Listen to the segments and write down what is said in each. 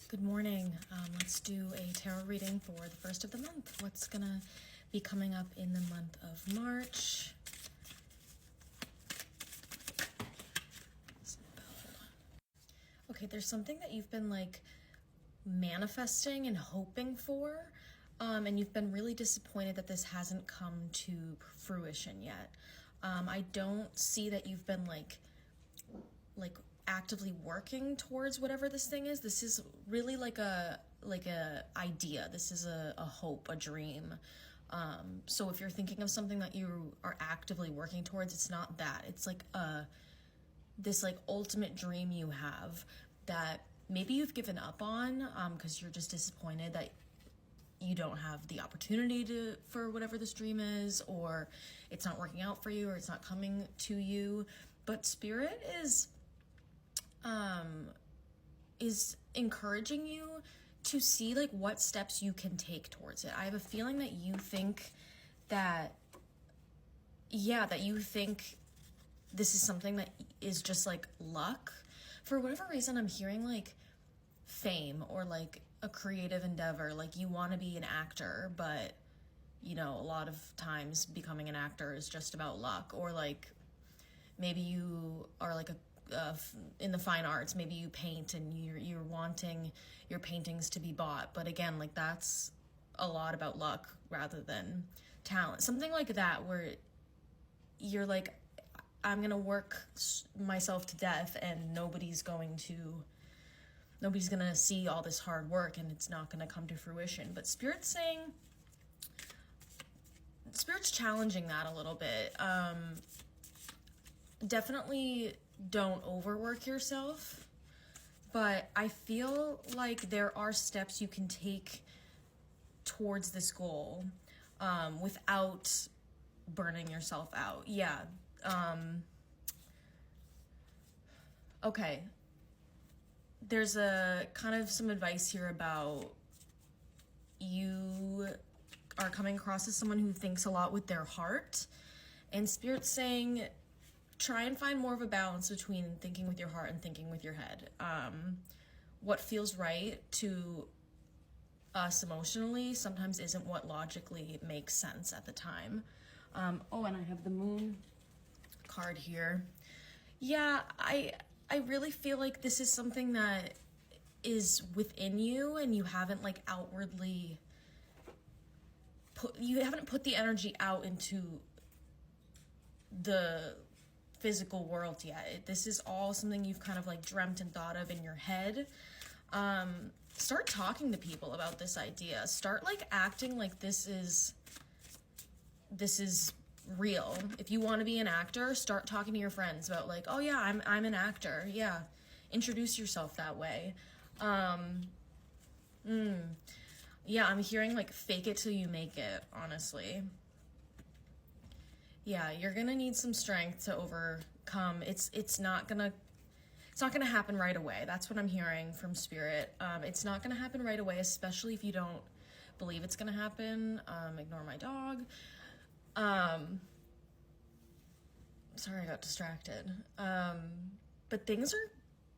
Good morning. Let's do a tarot reading for the first of the month. What's gonna be coming up in the month of March? Okay, there's something that you've been like manifesting and hoping for, and you've been really disappointed that this hasn't come to fruition yet. I don't see that you've been like actively working towards whatever this thing is. This is really like a idea. This is a hope, a dream. So if you're thinking of something that you are actively working towards, it's not that. It's like this like ultimate dream you have that maybe you've given up on because you're just disappointed that you don't have the opportunity for whatever this dream is, or it's not working out for you, or it's not coming to you. But Spirit is encouraging you to see like what steps you can take towards it. I have a feeling that you think that you think this is something that is just like luck. For whatever reason, I'm hearing like fame or like a creative endeavor. Like you want to be an actor, but you know, a lot of times becoming an actor is just about luck. Or like maybe you are like in the fine arts, maybe you paint and you're wanting your paintings to be bought, but again, like that's a lot about luck rather than talent. Something like that, where you're like, I'm gonna work myself to death and nobody's gonna see all this hard work and it's not gonna come to fruition. But Spirit's challenging that a little bit. Definitely don't overwork yourself, but I feel like there are steps you can take towards this goal without burning yourself out. Yeah. Okay. There's a kind of some advice here about you are coming across as someone who thinks a lot with their heart, and Spirit's saying try and find more of a balance between thinking with your heart and thinking with your head. What feels right to us emotionally sometimes isn't what logically makes sense at the time. And I have the Moon card here. Yeah, I really feel like this is something that is within you and you haven't like outwardly put the energy out into the physical world yet. This is all something you've kind of like dreamt and thought of in your head. Start talking to people about this idea. Start like acting like this is real. If you want to be an actor, start talking to your friends about like, oh yeah, I'm an actor. Yeah. Introduce yourself that way. Yeah, I'm hearing like fake it till you make it, honestly. Yeah, you're gonna need some strength to overcome. It's not gonna happen right away. That's what I'm hearing from Spirit. It's not gonna happen right away, especially if you don't believe it's gonna happen. Ignore my dog. Sorry, I got distracted. But things are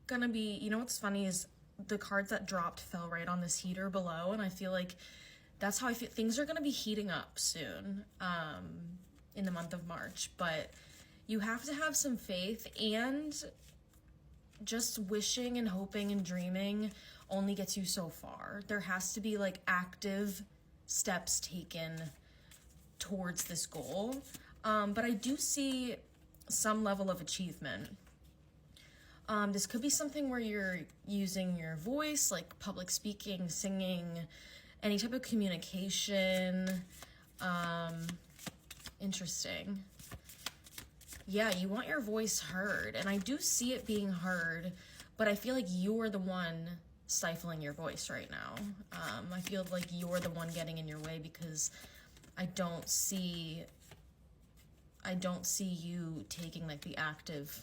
gonna be, you know what's funny is the cards that dropped fell right on this heater below, and I feel like that's how I feel. Things are gonna be heating up soon. In the month of March, but you have to have some faith, and just wishing and hoping and dreaming only gets you so far. There has to be like active steps taken towards this goal. But I do see some level of achievement. This could be something where you're using your voice, like public speaking, singing, any type of communication. Interesting. Yeah, you want your voice heard, and I do see it being heard, but I feel like you're the one stifling your voice right now. I feel like you're the one getting in your way because I don't see you taking like the active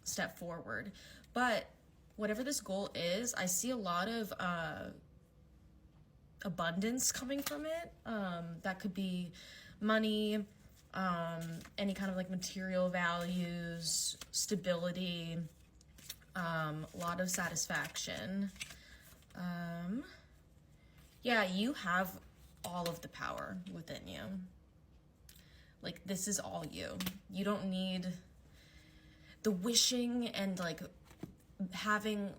step forward. But whatever this goal is, I see a lot of abundance coming from it. That could be money, any kind of like material values, stability, a lot of satisfaction. Yeah, you have all of the power within you. Like, this is all you. You don't need the wishing and, like, having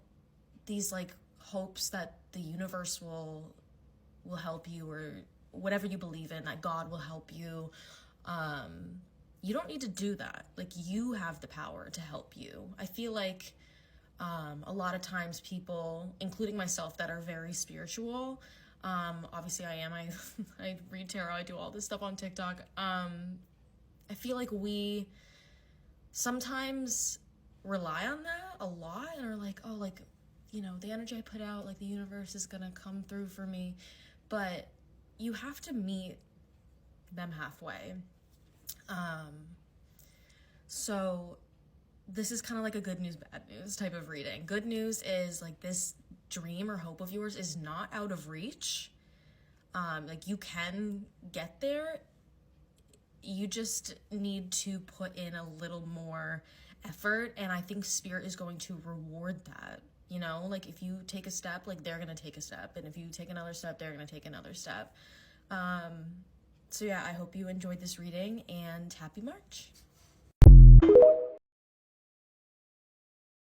these, like, hopes that the universe will help you, or whatever you believe in, that God will help you. You don't need to do that. Like, you have the power to help you. I feel like a lot of times people, including myself, that are very spiritual, obviously I am, I read tarot, I do all this stuff on TikTok. I feel like we sometimes rely on that a lot and are like, oh, like, you know, the energy I put out, like, the universe is gonna come through for me. But you have to meet them halfway. So this is kind of like a good news, bad news type of reading. Good news is, like, this dream or hope of yours is not out of reach. Like, you can get there. You just need to put in a little more effort, and I think Spirit is going to reward that. You know, like, if you take a step, like, they're gonna take a step, and if you take another step, they're gonna take another step. So yeah, I hope you enjoyed this reading, and happy March.